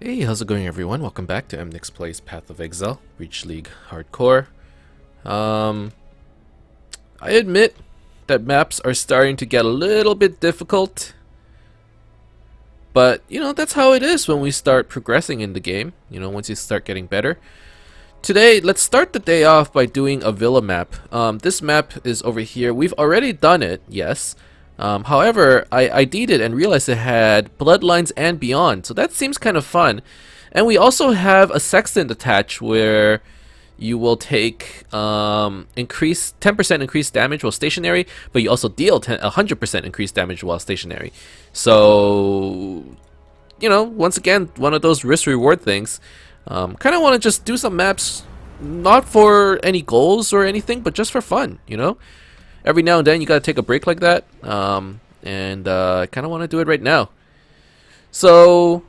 Hey, how's it going everyone? Welcome back to Emnix Plays Path of Exile, Reach League Hardcore. I admit that maps are starting to get a little bit difficult. But, that's how it is when we start progressing in the game, once you start getting better. Today, let's start the day off by doing a villa map. This map is over here. We've already done it, yes. However, I ID'd it and realized it had Bloodlines and Beyond, so that seems kind of fun. And we also have a sextant attached where you will take 10% increased damage while stationary, but you also deal 100% increased damage while stationary. So, once again, one of those risk-reward things. Kind of want to just do some maps, not for any goals or anything, but just for fun, Every now and then you gotta take a break like that, and I kind of want to do it right now. So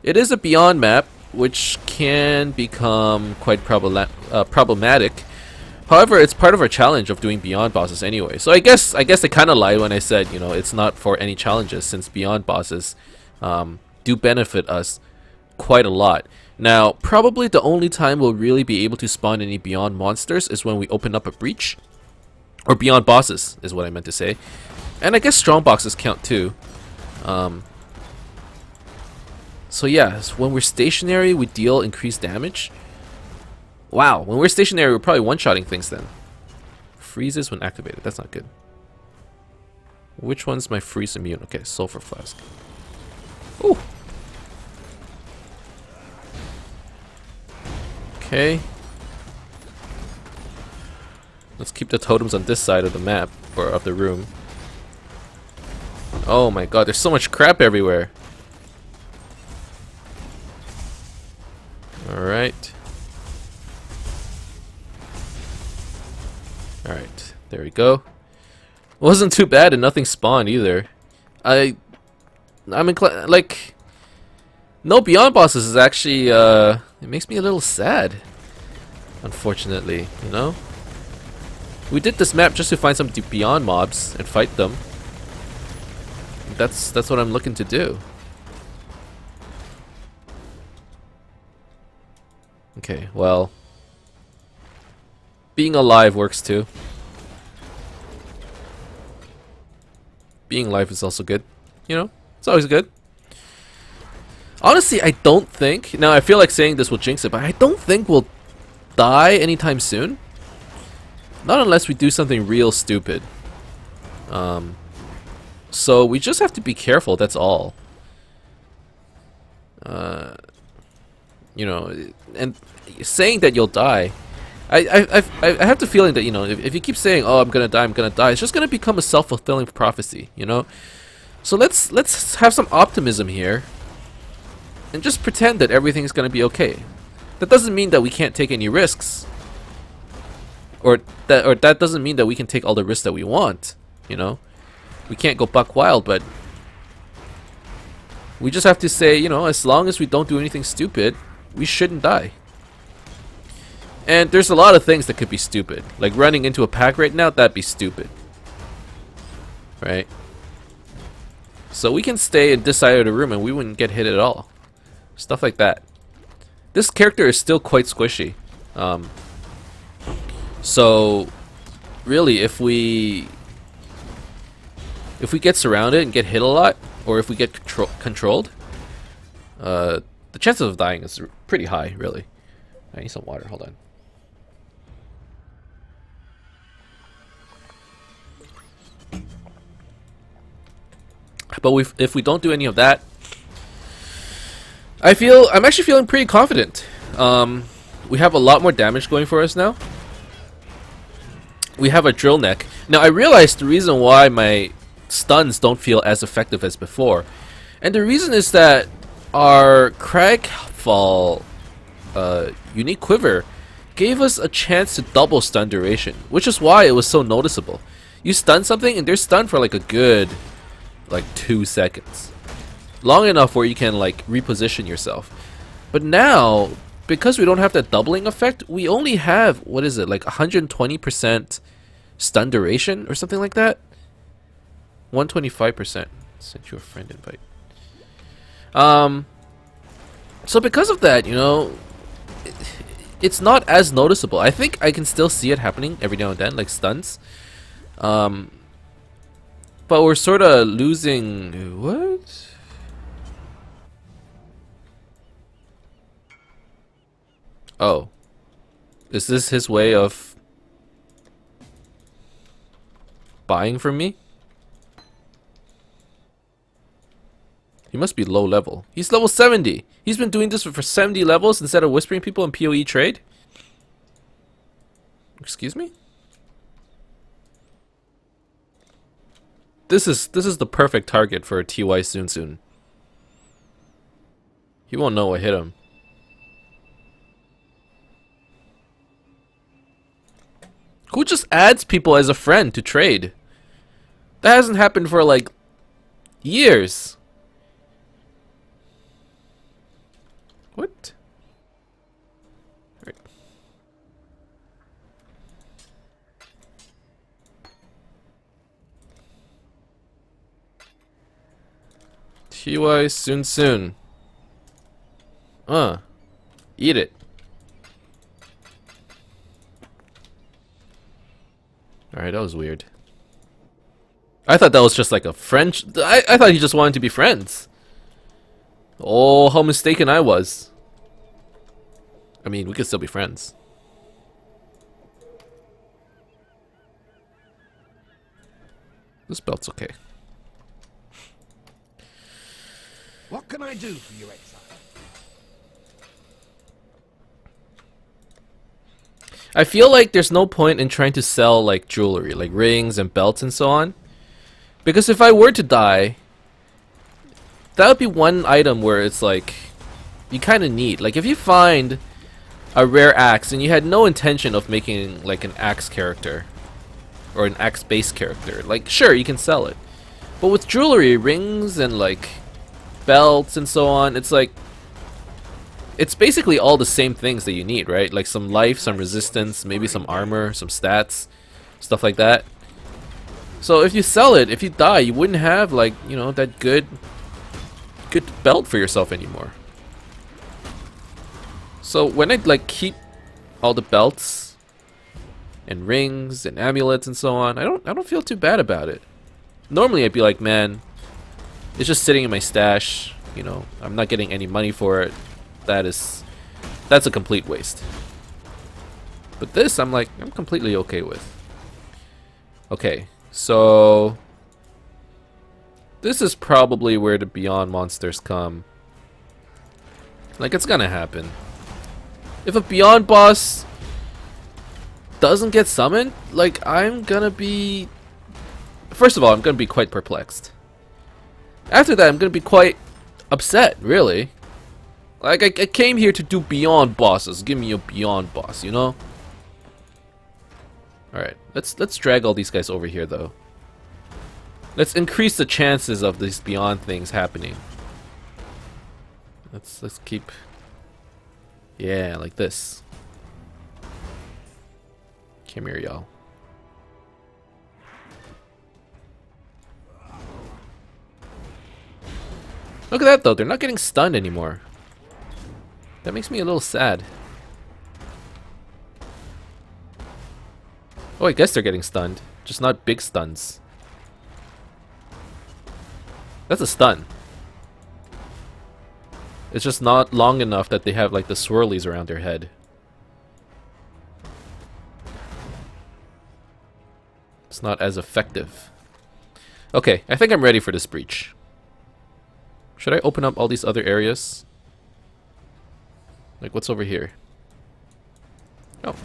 it is a Beyond map, which can become quite problematic. However, it's part of our challenge of doing Beyond bosses anyway. So I guess I kind of lied when I said it's not for any challenges, since Beyond bosses do benefit us quite a lot. Now, probably the only time we'll really be able to spawn any Beyond monsters is when we open up a breach. Or Beyond bosses, is what I meant to say. And I guess strong boxes count too. So yeah, when we're stationary, we deal increased damage. Wow, when we're stationary, we're probably one-shotting things then. Freezes when activated, that's not good. Which one's my freeze immune? Okay, sulfur flask. Ooh. Okay. Let's keep the totems on this side of the map, or of the room. Oh my god, there's so much crap everywhere. Alright. Alright, there we go. Wasn't too bad and nothing spawned either. I'm inclined, like, no Beyond bosses is actually, it makes me a little sad. Unfortunately, We did this map just to find some Beyond mobs and fight them. That's what I'm looking to do. Okay, well, being alive works too. Being alive is also good. It's always good. Honestly, I don't think, now I feel like saying this will jinx it, but I don't think we'll die anytime soon. Not unless we do something real stupid. So we just have to be careful, that's all. And saying that you'll die, I have the feeling that, if you keep saying, oh, I'm gonna die, it's just gonna become a self-fulfilling prophecy, So let's have some optimism here. And just pretend that everything's gonna be okay. That doesn't mean that we can't take any risks. Or that doesn't mean that we can take all the risks that we want, We can't go buck wild, but we just have to say, as long as we don't do anything stupid, we shouldn't die. And there's a lot of things that could be stupid. Like running into a pack right now, that'd be stupid. Right? So we can stay in this side of the room and we wouldn't get hit at all. Stuff like that. This character is still quite squishy. So, really, if we get surrounded and get hit a lot, or if we get controlled, the chances of dying is pretty high, really. I need some water, hold on. But if we don't do any of that, I'm actually feeling pretty confident. We have a lot more damage going for us now. We have a drill neck. Now I realized the reason why my stuns don't feel as effective as before. And the reason is that our Cragfall unique quiver gave us a chance to double stun duration, which is why it was so noticeable. You stun something and they're stunned for like a good 2 seconds. Long enough where you can reposition yourself. But now, because we don't have that doubling effect, we only have, what is it, 120% stun duration or something like that? 125%. Sent you a friend invite. So because of that, you know, it's not as noticeable. I think I can still see it happening every now and then, like stuns. But we're sort of losing... What? Oh. Is this his way of buying from me? He must be low level. He's level 70. He's been doing this for 70 levels instead of whispering people in PoE trade? Excuse me? This is the perfect target for a TY Soon. He won't know what hit him. Who just adds people as a friend to trade? That hasn't happened for like years. What? Right. TY Soon. Eat it. Alright, that was weird. I thought that was just like a French... I thought he just wanted to be friends. Oh, how mistaken I was. I mean, we could still be friends. This belt's okay. What can I do for you, Exile? I feel like there's no point in trying to sell like jewelry, like rings and belts and so on. Because if I were to die, that would be one item where it's like, you kind of need. Like if you find a rare axe and you had no intention of making like an axe character, or an axe based character, like sure, you can sell it. But with jewelry, rings and like belts and so on, it's like, it's basically all the same things that you need, right? Like some life, some resistance, maybe some armor, some stats, stuff like that. So if you sell it, if you die, you wouldn't have like, you know, that good belt for yourself anymore. So when I like keep all the belts and rings and amulets and so on, I don't feel too bad about it. Normally I'd be like, man, it's just sitting in my stash, you know, I'm not getting any money for it. That's a complete waste. But this, I'm like, I'm completely okay with. Okay, so this is probably where the Beyond monsters come. Like, it's gonna happen. If a Beyond boss doesn't get summoned, like, I'm gonna be... First of all, I'm gonna be quite perplexed. After that, I'm gonna be quite upset, really. Like, I came here to do Beyond bosses. Give me a Beyond boss, you know? Alright, let's drag all these guys over here, though. Let's increase the chances of these Beyond things happening. Let's keep... Yeah, like this. Come here, y'all. Look at that, though. They're not getting stunned anymore. That makes me a little sad. Oh, I guess they're getting stunned. Just not big stuns. That's a stun. It's just not long enough that they have like the swirlies around their head. It's not as effective. Okay, I think I'm ready for this breach. Should I open up all these other areas? Like, what's over here? Oh.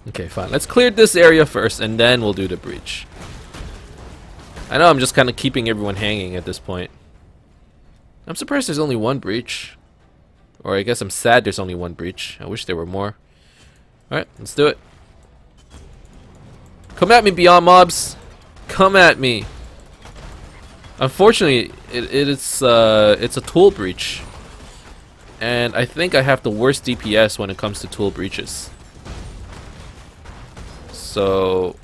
Okay, fine. Let's clear this area first, and then we'll do the breach. I know I'm just kind of keeping everyone hanging at this point. I'm surprised there's only one breach. Or I guess I'm sad there's only one breach. I wish there were more. Alright, let's do it. Come at me, Beyond mobs. Come at me. Unfortunately, it's a tool breach. And I think I have the worst DPS when it comes to tool breaches. So,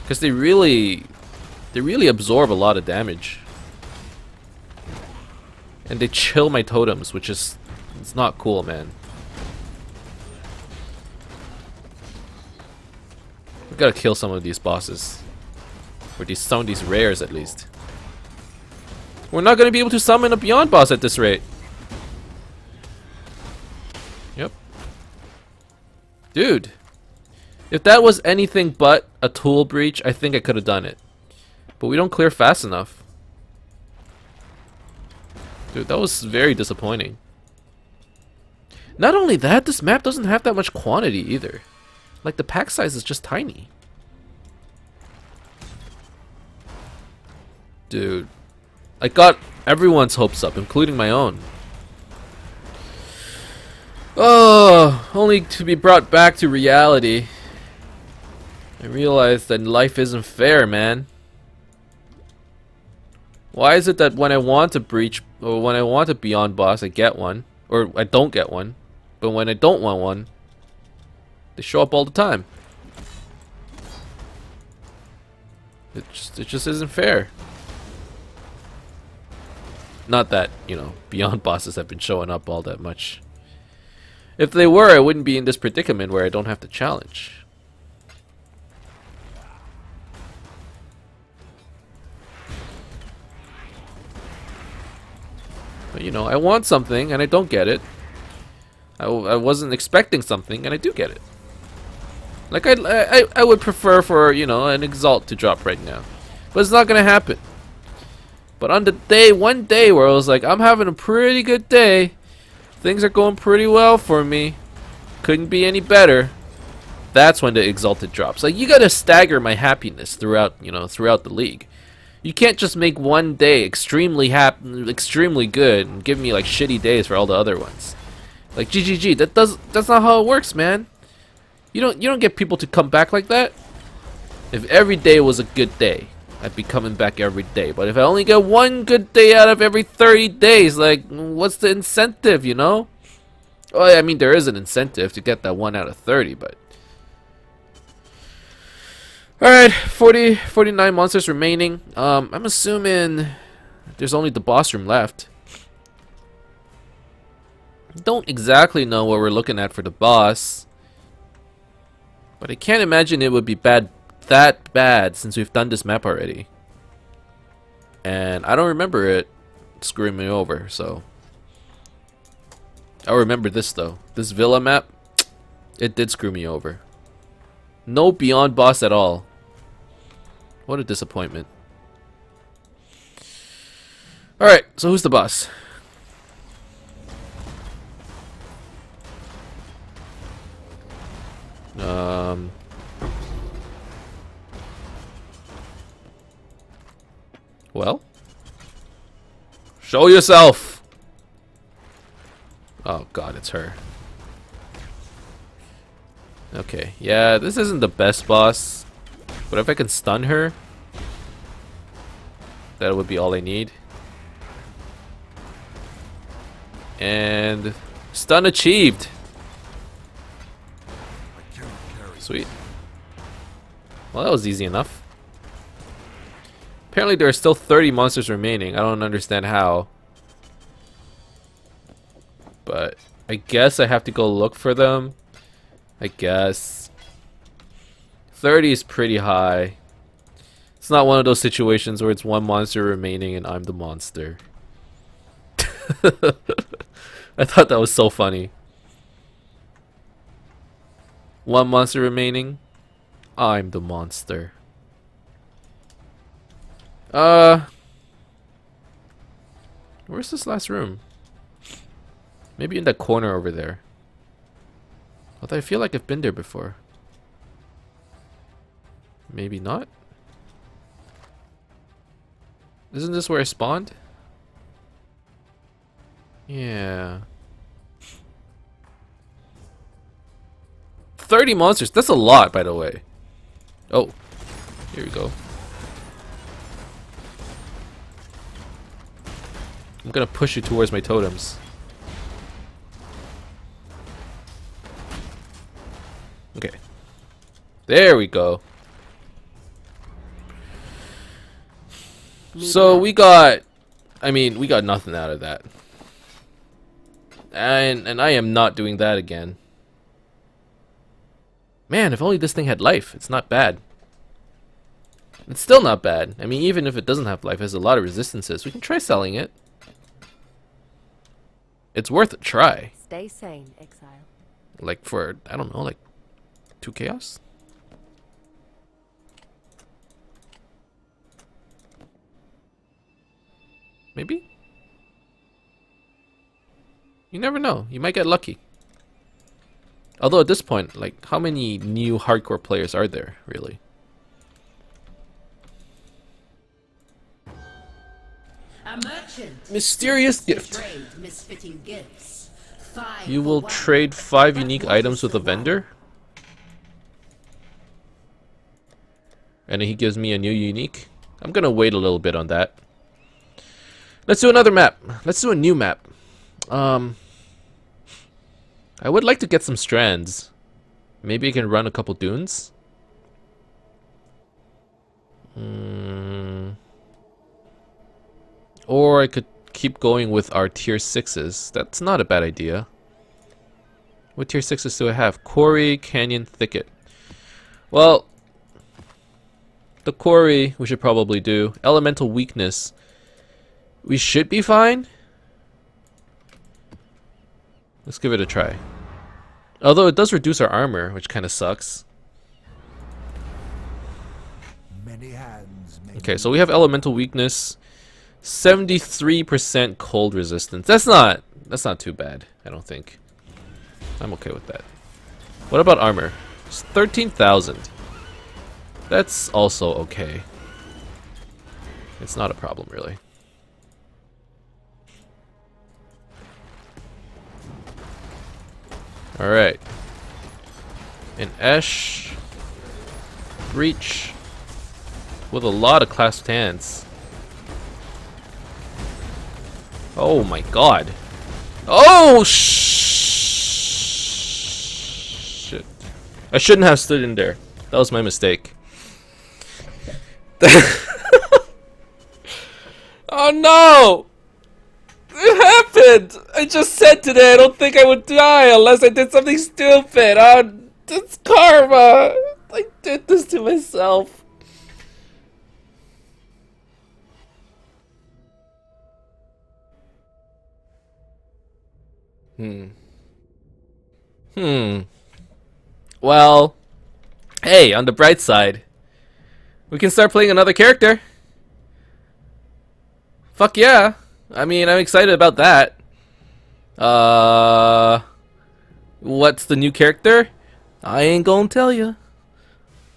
because they really absorb a lot of damage. And they chill my totems, which is, it's not cool, man. We gotta kill some of these bosses. Or some of these rares, at least. We're not gonna be able to summon a Beyond boss at this rate. Yep. Dude. If that was anything but a tool breach, I think I could have done it. But we don't clear fast enough. Dude, that was very disappointing. Not only that, this map doesn't have that much quantity either. Like, the pack size is just tiny. Dude. I got everyone's hopes up, including my own. Oh, only to be brought back to reality. I realized that life isn't fair, man. Why is it that when I want to breach, or when I want a Beyond boss, I get one, or I don't get one, but when I don't want one, they show up all the time. It just isn't fair. Not that, you know, Beyond bosses have been showing up all that much. If they were, I wouldn't be in this predicament where I don't have to challenge. But, you know, I want something and I don't get it. I wasn't expecting something and I do get it. Like, I would prefer for, you know, an Exalt to drop right now. But it's not gonna happen. But on the day, one day where I was like, I'm having a pretty good day. Things are going pretty well for me. Couldn't be any better. That's when the Exalted drops. Like, you gotta stagger my happiness throughout, you know, throughout the league. You can't just make one day extremely good and give me like shitty days for all the other ones. Like GGG, that's not how it works, man. You don't get people to come back like that. If every day was a good day, I'd be coming back every day. But if I only get one good day out of every 30 days, like, what's the incentive, you know? Well, I mean, there is an incentive to get that 1 out of 30, but... Alright, 49 monsters remaining. I'm assuming there's only the boss room left. Don't exactly know what we're looking at for the boss. But I can't imagine it would be that bad since we've done this map already. And I don't remember it screwing me over, so... I'll remember this though. This villa map, it did screw me over. No Beyond boss at all. What a disappointment. Alright, so who's the boss? Well? Show yourself! Oh god, it's her. Okay, yeah, this isn't the best boss. But if I can stun her, that would be all I need. And stun achieved. Sweet. Well, that was easy enough. Apparently there are still 30 monsters remaining. I don't understand how. But I guess I have to go look for them. I guess. 30 is pretty high. It's not one of those situations where it's one monster remaining and I'm the monster. I thought that was so funny. One monster remaining. I'm the monster. Where's this last room? Maybe in that corner over there. Although I feel like I've been there before. Maybe not. Isn't this where I spawned? Yeah. 30 monsters. That's a lot, by the way. Oh. Here we go. I'm gonna push you towards my totems. Okay. There we go. So we got, I mean, we got nothing out of that. And I am not doing that again. Man, if only this thing had life. It's not bad. It's still not bad. I mean, even if it doesn't have life, it has a lot of resistances. We can try selling it. It's worth a try. Stay sane, Exile. Like for, I don't know, like 2 chaos? Maybe? You never know. You might get lucky. Although at this point, like, how many new hardcore players are there, really? A merchant. Mysterious gift. Trade misfitting gifts. 5 You for will 1. trade 5 unique items with a vendor. And he gives me a new unique. I'm gonna wait a little bit on that. Let's do another map. Let's do a new map. I would like to get some strands. Maybe I can run a couple dunes. Or I could keep going with our tier 6s. That's not a bad idea. What tier 6s do I have? Quarry, Canyon, Thicket. Well, the Quarry we should probably do. Elemental Weakness. We should be fine. Let's give it a try. Although it does reduce our armor, which kind of sucks. Many hands. Many Okay, so we have Elemental Weakness. 73% cold resistance. That's not too bad, I don't think. I'm okay with that. What about armor? It's 13,000. That's also okay. It's not a problem, really. Alright. An Esh. Breach. With a lot of clasped hands. Oh my god. Oh shit. I shouldn't have stood in there. That was my mistake. Oh no! It happened! I just said today I don't think I would die unless I did something stupid. It's karma. I did this to myself. Well, hey, on the bright side, we can start playing another character. Fuck yeah. I mean, I'm excited about that. What's the new character? I ain't gonna tell you.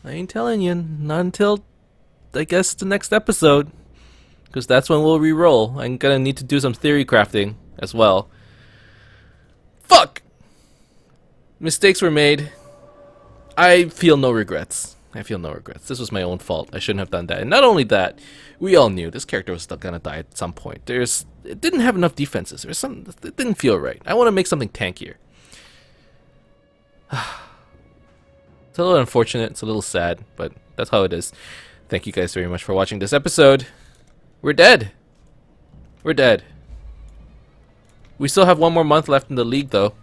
I ain't telling you. Not until, I guess, the next episode. Because that's when we'll re-roll. I'm gonna need to do some theory crafting as well. Fuck! Mistakes were made. I feel no regrets. I feel no regrets. This was my own fault. I shouldn't have done that. And not only that, we all knew this character was still gonna die at some point. It didn't have enough defenses. It didn't feel right. I want to make something tankier. It's a little unfortunate. It's a little sad, but that's how it is. Thank you guys very much for watching this episode. We're dead. We're dead. We still have 1 more month left in the league, though.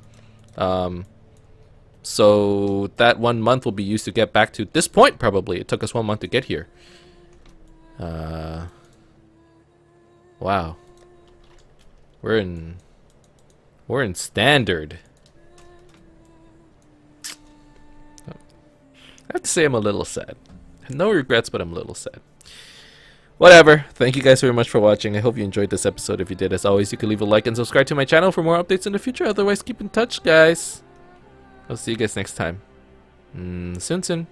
So that 1 month will be used to get back to this point, probably. It took us 1 month to get here. Wow. We're in standard. I have to say I'm a little sad. No regrets, but I'm a little sad. Whatever. Thank you guys very much for watching. I hope you enjoyed this episode. If you did, as always, you can leave a like and subscribe to my channel for more updates in the future. Otherwise, keep in touch, guys. I'll see you guys next time. Soon.